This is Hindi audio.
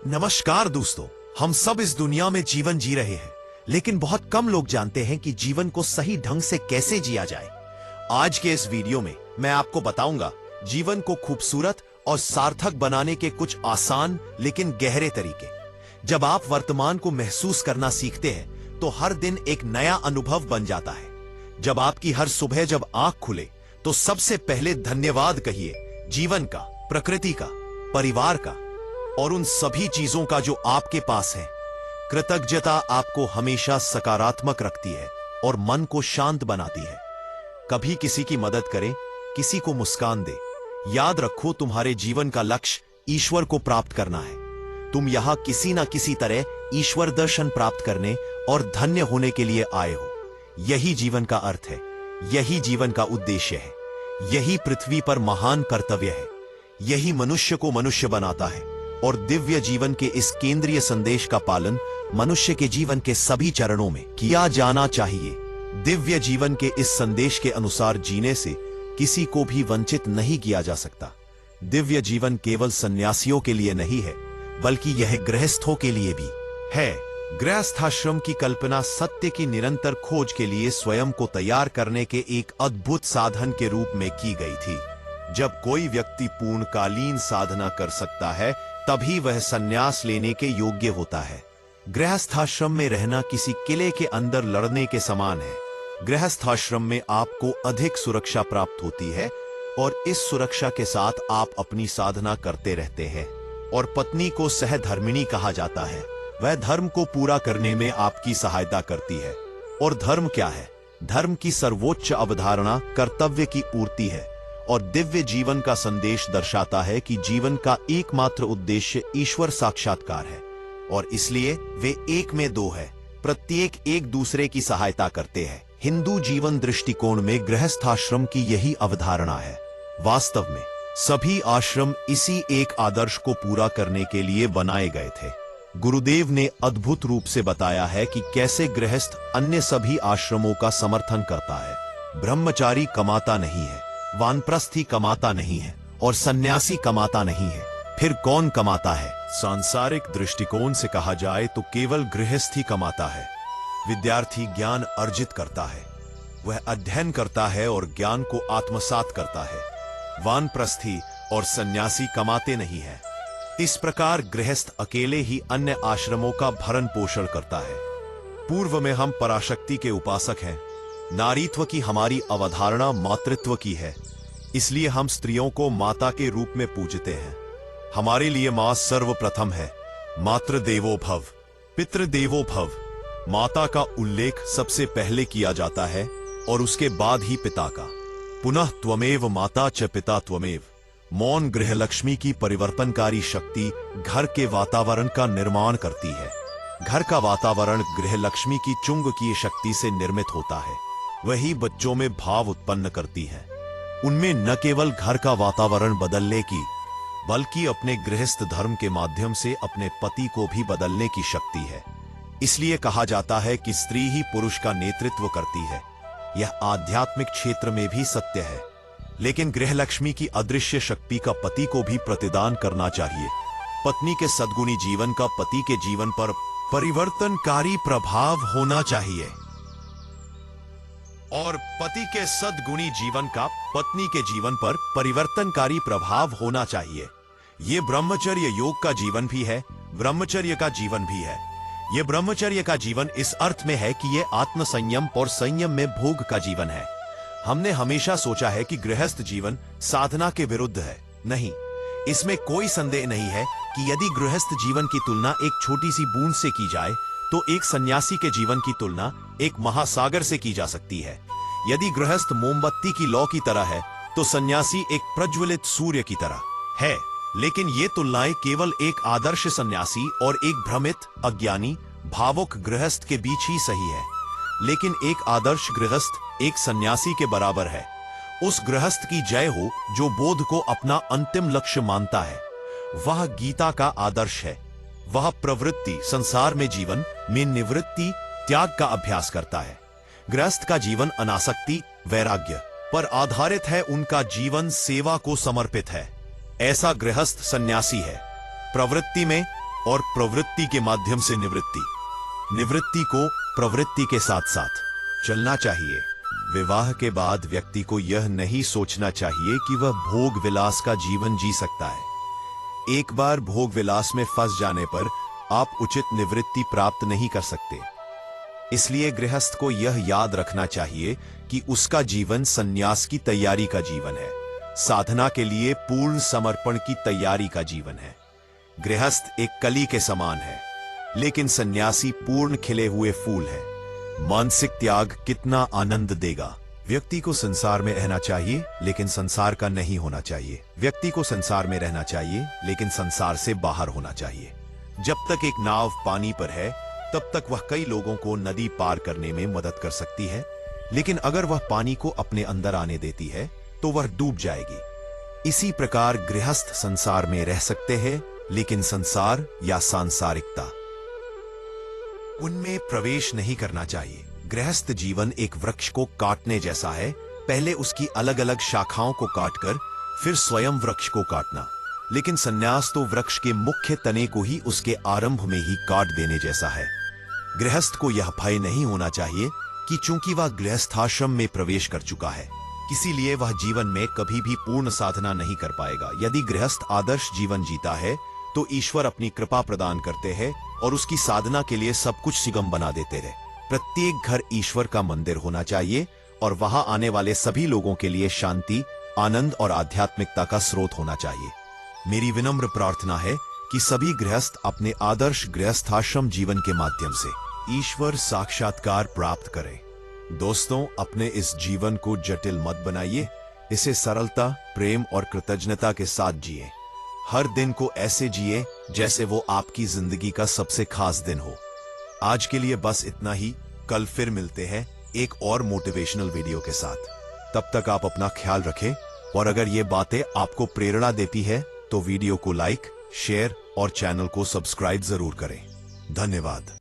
नमस्कार दोस्तों, हम सब इस दुनिया में जीवन जी रहे हैं, लेकिन बहुत कम लोग जानते हैं कि जीवन को सही ढंग से कैसे जिया जाए। आज के इस वीडियो में मैं आपको बताऊंगा जीवन को खूबसूरत और सार्थक बनाने के कुछ आसान लेकिन गहरे तरीके। जब आप वर्तमान को महसूस करना सीखते हैं तो हर दिन एक नया अनुभव बन जाता है। जब आपकी हर सुबह जब आंख खुले तो सबसे पहले धन्यवाद कहिए, जीवन का, प्रकृति का, परिवार का और उन सभी चीजों का जो आपके पास है। कृतज्ञता आपको हमेशा सकारात्मक रखती है और मन को शांत बनाती है। कभी किसी की मदद करें, किसी को मुस्कान दे। याद रखो, तुम्हारे जीवन का लक्ष्य ईश्वर को प्राप्त करना है। तुम यहां किसी ना किसी तरह ईश्वर दर्शन प्राप्त करने और धन्य होने के लिए आए हो। यही जीवन का अर्थ है, यही जीवन का उद्देश्य है, यही पृथ्वी पर महान कर्तव्य है, यही मनुष्य को मनुष्य बनाता है। और दिव्य जीवन के इस केंद्रीय संदेश का पालन मनुष्य के जीवन के सभी चरणों में किया जाना चाहिए। दिव्य जीवन के इस संदेश के अनुसार जीने से किसी को भी वंचित नहीं किया जा सकता। दिव्य जीवन केवल सन्यासियों के लिए नहीं है, बल्कि यह गृहस्थों के लिए भी है। गृहस्थाश्रम की कल्पना सत्य की निरंतर खोज के लिए स्वयं को तैयार करने के एक अद्भुत साधन के रूप में की गई थी। जब कोई व्यक्ति पूर्णकालीन साधना कर सकता है, तभी वह संन्यास लेने के योग्य होता है। गृहस्थाश्रम में रहना किसी किले के अंदर लड़ने के समान है। गृहस्थाश्रम में आपको अधिक सुरक्षा प्राप्त होती है और इस सुरक्षा के साथ आप अपनी साधना करते रहते हैं। और पत्नी को सहधर्मिणी कहा जाता है। वह धर्म को पूरा करने में आपकी सहायता करती है। और धर्म क्या है? धर्म की सर्वोच्च अवधारणा कर्तव्य की पूर्ति है और दिव्य जीवन का संदेश दर्शाता है कि जीवन का एकमात्र उद्देश्य ईश्वर साक्षात्कार है और इसलिए वे एक में दो है, प्रत्येक एक दूसरे की सहायता करते हैं। हिंदू जीवन दृष्टिकोण में गृहस्थाश्रम की यही अवधारणा है। वास्तव में सभी आश्रम इसी एक आदर्श को पूरा करने के लिए बनाए गए थे। गुरुदेव ने अद्भुत रूप से बताया है कि कैसे गृहस्थ अन्य सभी आश्रमों का समर्थन करता है। ब्रह्मचारी कमाता नहीं है, वानप्रस्थी कमाता नहीं है और सन्यासी कमाता नहीं है। फिर कौन कमाता है? सांसारिक दृष्टिकोण से कहा जाए तो केवल गृहस्थी कमाता है। विद्यार्थी ज्ञान अर्जित करता है, वह अध्ययन करता है और ज्ञान को आत्मसात करता है। वानप्रस्थी और सन्यासी कमाते नहीं है। इस प्रकार गृहस्थ अकेले ही अन्य आश्रमों का भरण पोषण करता है। पूर्व में हम पराशक्ति के उपासक हैं। नारीत्व की हमारी अवधारणा मातृत्व की है, इसलिए हम स्त्रियों को माता के रूप में पूजते हैं। हमारे लिए मां सर्वप्रथम है। मातृदेवो भव, पितृदेवो भव। माता का उल्लेख सबसे पहले किया जाता है और उसके बाद ही पिता का। पुनः त्वमेव माता च पिता त्वमेव। मौन गृहलक्ष्मी की परिवर्तनकारी शक्ति घर के वातावरण का निर्माण करती है। घर का वातावरण गृहलक्ष्मी की चुंबकीय शक्ति से निर्मित होता है। वही बच्चों में भाव उत्पन्न करती है। उनमें न केवल घर का वातावरण बदलने की, बल्कि अपने गृहस्थ धर्म के माध्यम से अपने पति को भी बदलने की शक्ति है। इसलिए कहा जाता है कि स्त्री ही पुरुष का नेतृत्व करती है। यह आध्यात्मिक क्षेत्र में भी सत्य है। लेकिन गृहलक्ष्मी की अदृश्य शक्ति का पति को भी प्रतिदान करना चाहिए। पत्नी के सद्गुणी जीवन का पति के जीवन पर परिवर्तनकारी प्रभाव होना चाहिए और पति के सद्गुणी जीवन का पत्नी के जीवन पर परिवर्तनकारी प्रभाव होना चाहिए। यह ब्रह्मचर्य योग का जीवन भी है, ब्रह्मचर्य का जीवन भी है। यह ब्रह्मचर्य का जीवन इस अर्थ में है कि यह आत्म संयम और संयम में भोग का जीवन है। हमने हमेशा सोचा है कि गृहस्थ जीवन साधना के विरुद्ध है। नहीं, इसमें कोई संदेह नहीं है कि यदि गृहस्थ जीवन की तुलना एक छोटी सी बूंद से की जाए तो एक सन्यासी के जीवन की तुलना एक महासागर से की जा सकती है। यदि गृहस्थ मोमबत्ती की लौ की तरह है तो सन्यासी एक प्रज्वलित सूर्य की तरह है। लेकिन ये तुलनाएं केवल एक आदर्श सन्यासी और एक भ्रमित, अज्ञानी, भावुक गृहस्थ के बीच ही सही है। लेकिन एक आदर्श गृहस्थ एक सन्यासी के बराबर है। उस गृहस्थ की जय हो जो बोध को अपना अंतिम लक्ष्य मानता है। वह गीता का आदर्श है। वह प्रवृत्ति संसार में जीवन में निवृत्ति त्याग का अभ्यास करता है। गृहस्थ का जीवन अनासक्ति, वैराग्य पर आधारित है। उनका जीवन सेवा को समर्पित है। ऐसा गृहस्थ सन्यासी है। प्रवृत्ति में और प्रवृत्ति के माध्यम से निवृत्ति। निवृत्ति को प्रवृत्ति के साथ साथ चलना चाहिए। विवाह के बाद व्यक्ति को यह नहीं सोचना चाहिए कि वह भोग विलास का जीवन जी सकता है। एक बार भोग विलास में फंस जाने पर आप उचित निवृत्ति प्राप्त नहीं कर सकते। इसलिए गृहस्थ को यह याद रखना चाहिए कि उसका जीवन संन्यास की तैयारी का जीवन है, साधना के लिए पूर्ण समर्पण की तैयारी का जीवन है। गृहस्थ एक कली के समान है, लेकिन सन्यासी पूर्ण खिले हुए फूल है। मानसिक त्याग कितना आनंद देगा। व्यक्ति को संसार में रहना चाहिए, लेकिन संसार का नहीं होना चाहिए। व्यक्ति को संसार में रहना चाहिए, लेकिन संसार से बाहर होना चाहिए। जब तक एक नाव पानी पर है, तब तक वह कई लोगों को नदी पार करने में मदद कर सकती है, लेकिन अगर वह पानी को अपने अंदर आने देती है तो वह डूब जाएगी। इसी प्रकार गृहस्थ संसार में रह सकते हैं, लेकिन संसार या सांसारिकता उनमें प्रवेश नहीं करना चाहिए। गृहस्थ जीवन एक वृक्ष को काटने जैसा है, पहले उसकी अलग अलग शाखाओं को काटकर फिर स्वयं वृक्ष को काटना। लेकिन संन्यास तो वृक्ष के मुख्य तने को ही उसके आरंभ में ही काट देने जैसा है। गृहस्थ को यह भय नहीं होना चाहिए कि चूंकि वह गृहस्थाश्रम में प्रवेश कर चुका है, इसीलिए वह जीवन में कभी भी पूर्ण साधना नहीं कर पाएगा। यदि गृहस्थ आदर्श जीवन जीता है तो ईश्वर अपनी कृपा प्रदान करते हैं और उसकी साधना के लिए सब कुछ सुगम बना देते हैं। प्रत्येक घर ईश्वर का मंदिर होना चाहिए और वहां आने वाले सभी लोगों के लिए शांति, आनंद और आध्यात्मिकता का स्रोत होना चाहिए। मेरी विनम्र प्रार्थना है कि सभी गृहस्थ अपने आदर्श गृहस्थाश्रम जीवन के माध्यम से ईश्वर साक्षात्कार प्राप्त करें। दोस्तों, अपने इस जीवन को जटिल मत बनाइए, इसे सरलता, प्रेम और कृतज्ञता के साथ जिए। हर दिन को ऐसे जिए जैसे वो आपकी जिंदगी का सबसे खास दिन हो। आज के लिए बस इतना ही। कल फिर मिलते हैं एक और मोटिवेशनल वीडियो के साथ। तब तक आप अपना ख्याल रखें, और अगर ये बातें आपको प्रेरणा देती है तो वीडियो को लाइक, शेयर और चैनल को सब्सक्राइब जरूर करें। धन्यवाद।